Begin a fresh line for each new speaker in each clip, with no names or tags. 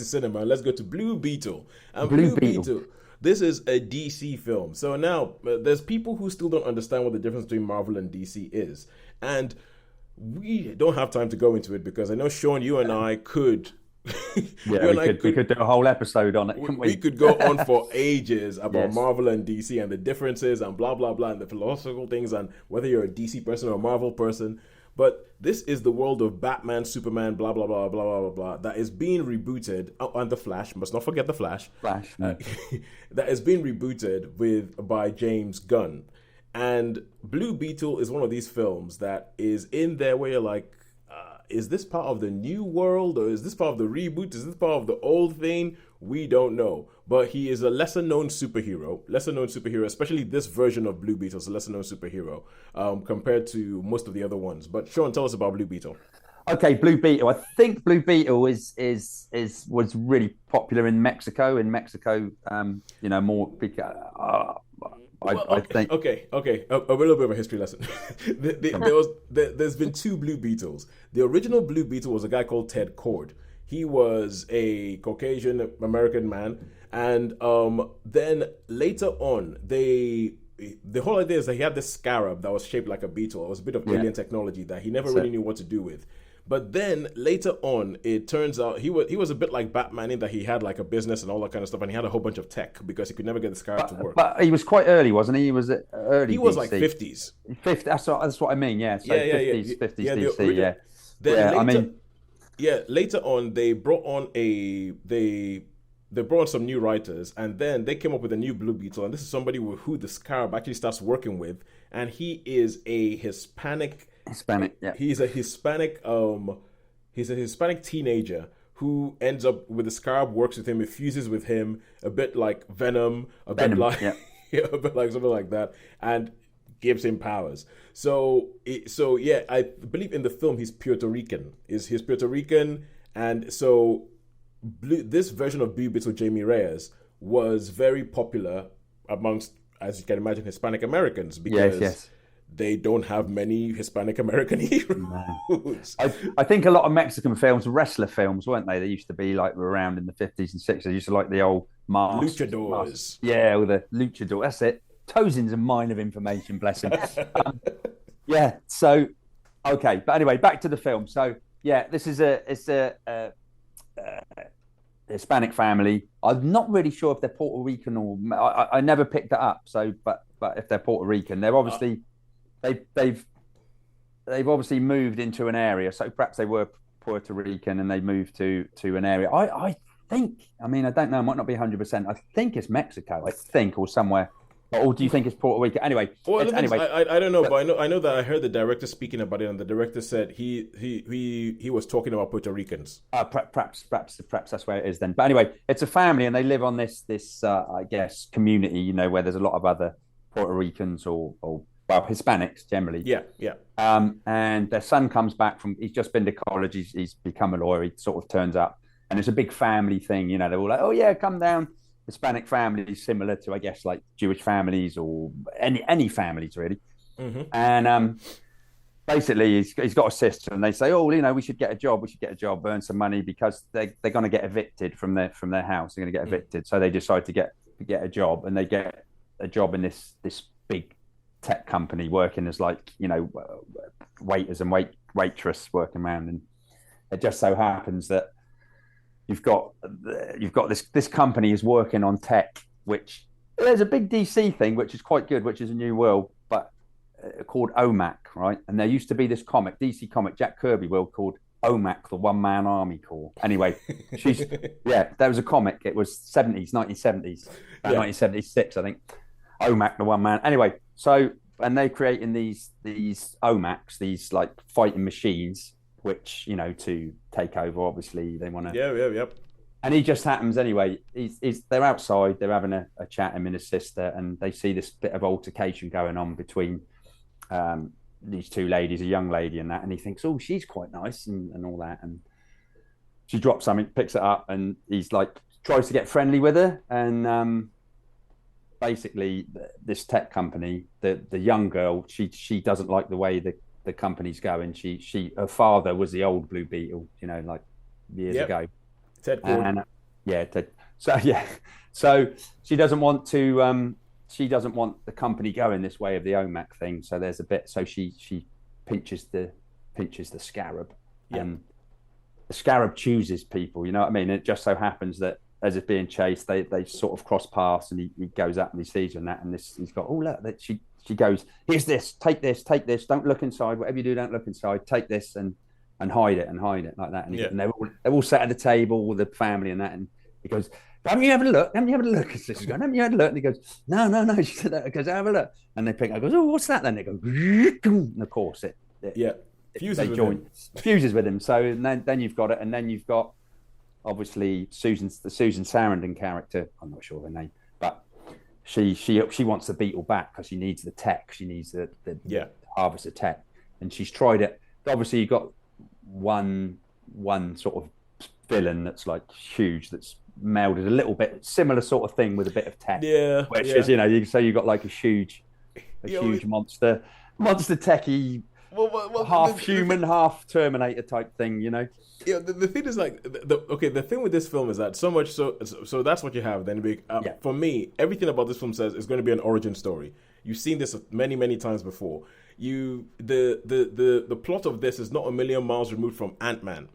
to cinema. Let's go to Blue Beetle. And
Blue
Blue
Beetle.
Beetle, this is a DC film. So now there's people who still don't understand what the difference between Marvel and DC is. And we don't have time to go into it because I know, Sean, you and I could.
Yeah,
You and I
we could do a whole episode on it, couldn't
we
we?
could go on for ages about
Yes.
Marvel and DC and the differences and blah blah blah and the philosophical things and whether you're a DC person or a Marvel person. But this is the world of Batman, Superman, blah blah blah blah blah blah blah that is being rebooted. Oh, and the Flash, must not forget the Flash.
Flash.
That is being rebooted by James Gunn. And Blue Beetle is one of these films that is in there where you're like, is this part of the new world or is this part of the reboot? Is this part of the old thing? We don't know. But he is a lesser known superhero, especially this version of Blue Beetle is a lesser known superhero compared to most of the other ones. But Sean, tell us about Blue Beetle.
Okay, Blue Beetle. I think Blue Beetle was really popular in Mexico. More big. I think.
Okay. A little bit of a history lesson. There's been two Blue Beetles. The original Blue Beetle was a guy called Ted Cord. He was a Caucasian American man, and then later on, the whole idea is that he had this scarab that was shaped like a beetle. It was a bit of alien technology that he never really knew what to do with. But then later on, it turns out he was a bit like Batman in that he had like a business and all that kind of stuff, and he had a whole bunch of tech because he could never get the scarab to work.
But he was quite early, wasn't he? He was early.
He was
DC.
like 50s.
50. That's what I mean. Yeah. So 50s DC.
Later on they brought on they brought on some new writers, and then they came up with a new Blue Beetle, and this is somebody who the scarab actually starts working with, and he is a Hispanic,
yeah.
He's a Hispanic teenager who ends up with the scarab, works with him, it fuses with him, a bit like Venom, a bit like a bit like something like that, and gives him powers. So I believe in the film he's Puerto Rican. He's Puerto Rican, and so this version of Blue Beetle, Jamie Reyes, was very popular amongst, as you can imagine, Hispanic Americans because they don't have many Hispanic American heroes.
I think a lot of Mexican films, wrestler films, weren't they? They used to be like around in the 50s and 60s. They used to like the old
luchadors.
Yeah, all the luchador. That's it. Tozin's a mine of information, bless him. So, okay. But anyway, back to the film. So, yeah, this is a Hispanic family. I'm not really sure if they're Puerto Rican or I never picked that up. So, but if they're Puerto Rican, they're obviously they've obviously moved into an area. So perhaps they were Puerto Rican and they moved to an area. I think. I mean, I don't know. It might not be 100%. I think it's Mexico. I think or somewhere. Or do you think it's Puerto Rico? Anyway,
well, I don't know, but I know that I heard the director speaking about it, and the director said he was talking about Puerto Ricans.
Perhaps that's where it is then. But anyway, it's a family, and they live on this I guess community, where there's a lot of other Puerto Ricans or Hispanics generally.
Yeah.
And their son comes back he's just been to college. He's become a lawyer. He sort of turns up, and it's a big family thing. They're all like, "Oh yeah, come down." Hispanic families similar to, I guess, like Jewish families or any families really.
Mm-hmm.
And basically, he's got a sister, and they say, "Oh, we should get a job. Earn some money because they're going to get evicted from their house. They're going to get evicted." So they decide to get a job, and they get a job in this big tech company, working as waiters and waitress working around. And it just so happens that you've got this company is working on tech, which there's a big DC thing, which is quite good, which is a new world, but called OMAC, right? And there used to be this DC comic, Jack Kirby world, called OMAC, the One Man Army Corps. Anyway, there was a comic. It was 1970s, 1976, I think. OMAC, the One Man. Anyway, so and they're creating these OMACs, these like fighting machines, which to take over. Obviously, they want to.
Yeah.
And he just happens anyway. They're outside. They're having a chat, him and his sister, and they see this bit of altercation going on between these two ladies, a young lady and that. And he thinks, "Oh, she's quite nice," and all that. And she drops something, picks it up, and he's like tries to get friendly with her. And basically, this tech company, the young girl, she doesn't like the way the company's going. Her father was the old Blue Beetle, like years ago.
Ted Cord.
Yeah. So yeah. So she doesn't want to. She doesn't want the company going this way of the OMAC thing. So there's a bit. So she pinches the scarab,
Yeah.
and the scarab chooses people. You know what I mean? It just so happens that as it's being chased, they sort of cross paths, and he goes up and he sees her and that, and he's got, oh look, that she goes, here's this, take this, don't look inside, whatever you do, don't look inside, take this and hide it like that. And, and they're all sat at the table with the family and that, and he goes, haven't you had a look? Haven't you had a look? She's going, haven't you had a look? And he goes, no. She said that. He goes, have a look. And they pick up, goes, oh, what's that then? They go, and of course it fuses with him. So then you've got it, and then you've got obviously Susan Sarandon character. I'm not sure her name, but she wants the Beetle back because she needs the tech. She needs the harvest of tech, and she's tried it. Obviously, you've got one sort of villain that's like huge, that's melded a little bit similar sort of thing with a bit of tech. Which is, you you've got like a huge monster techie. Half human, half Terminator type thing,
Yeah, the thing is like the thing with this film is that so much so that's what you have. Then for me, everything about this film says it's going to be an origin story. You've seen this many times before. The plot of this is not a million miles removed from Ant-Man.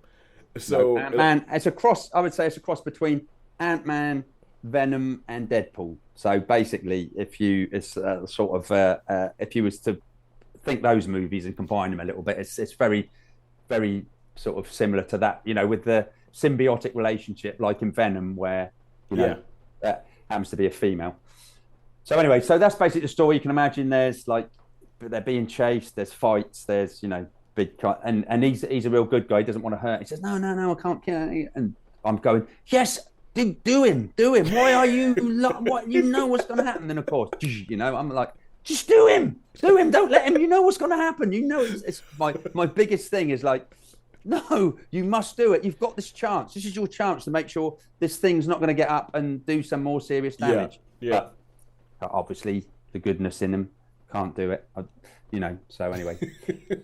So
Ant-Man, it's a cross. I would say it's a cross between Ant-Man, Venom, and Deadpool. So basically, if you was to think those movies and combine them a little bit, it's very, very sort of similar to that, with the symbiotic relationship like in Venom, where that happens to be a female. So anyway, so that's basically the story. You can imagine there's like they're being chased, there's fights, there's big and he's a real good guy. He doesn't want to hurt. He says no, I can't kill him. And I'm going, yes, do him. Why are you what? What's going to happen? And of course, I'm like, just do him. Don't let him. You know what's going to happen. It's my biggest thing is like, no, you must do it. You've got this chance. This is your chance to make sure this thing's not going to get up and do some more serious damage.
Yeah.
But obviously, the goodness in him can't do it. So anyway. Do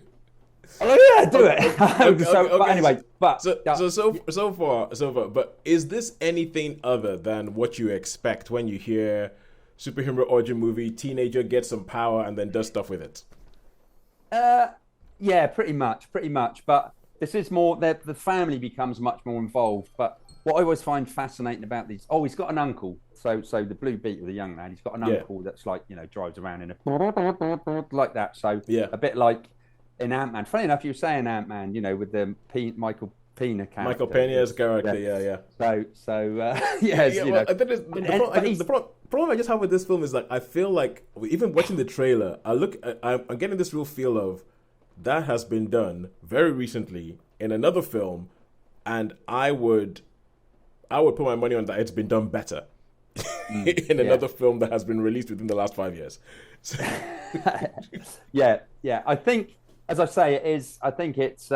it. But anyway,
so far. But is this anything other than what you expect when you hear superhero origin movie, teenager gets some power and then does stuff with it?
Yeah, pretty much. But this is more that the family becomes much more involved. But what I always find fascinating about these, he's got an uncle. So the Blue Beetle, the young lad, he's got an uncle that's like, drives around in a like that. So a bit like in Ant-Man. Funny enough, you were saying Ant-Man, with the Michael Pena character.
Michael Pena's character, yeah.
The
problem I just have with this film is like, I feel like even watching the trailer, I'm getting this real feel of that has been done very recently in another film, and I would put my money on that it's been done better in another film that has been released within the last 5 years.
Yeah. I think, as I say, it is. I think it's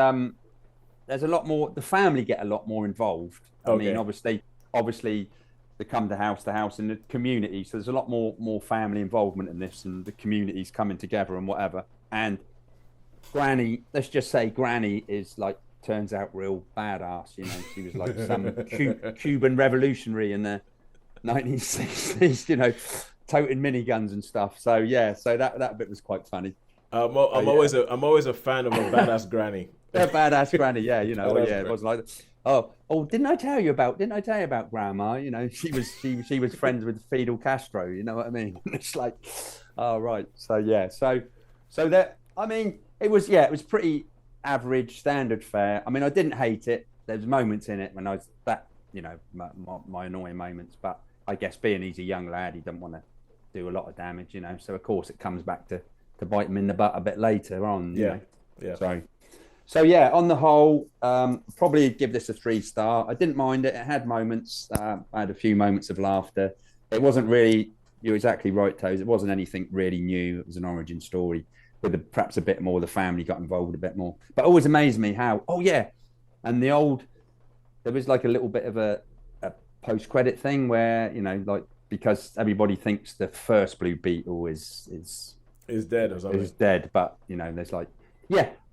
there's a lot more. The family get a lot more involved. I mean, obviously, they come to house in the community, so there's a lot more family involvement in this, and the community's coming together and whatever. And Granny, let's just say Granny is like, turns out real badass. She was like some Cuban revolutionary in the 1960s. Toting miniguns and stuff. So that bit was quite funny.
I'm always a fan of a badass granny.
A badass granny, yeah. It wasn't like, didn't I tell you about Grandma? She was friends with Fidel Castro. You know what I mean? It's like, right. So that, I mean, it was pretty average, standard fare. I mean, I didn't hate it. There's moments in it when I was my annoying moments, but I guess being he's a young lad, he doesn't want to do a lot of damage. So of course it comes back to bite him in the butt a bit later on.
Yeah.
So yeah, on the whole, probably give this a 3-star. I didn't mind it. It had moments. I had a few moments of laughter. It wasn't really, you're exactly right, Toes. It wasn't anything really new. It was an origin story with perhaps a bit more. The family got involved a bit more. But it always amazed me how, and there was like a little bit of a post-credit thing where, like, because everybody thinks the first Blue Beetle is
dead or something.
Is dead, but there's like,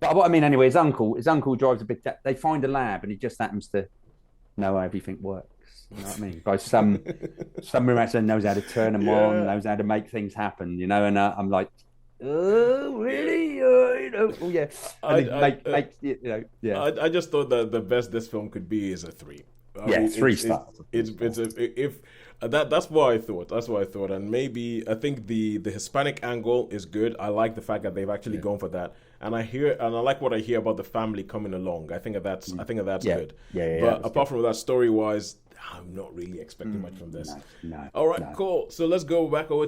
but what I mean anyway, his uncle drives a big they find a lab and he just happens to know how everything works. You know what I mean? By some wrestler knows how to turn them on, knows how to make things happen. And I'm like, oh really? Oh yeah, and
I just thought that the best this film could be is a three. I
yeah,
mean,
3 stars.
it's a, if that's what I thought. That's what I thought, and maybe I think the Hispanic angle is good. I like the fact that they've actually gone for that, and I like what I hear about the family coming along. I think that's good. But apart from that, story wise, I'm not really expecting much from this.
No,
All right,
no.
cool. So let's go back over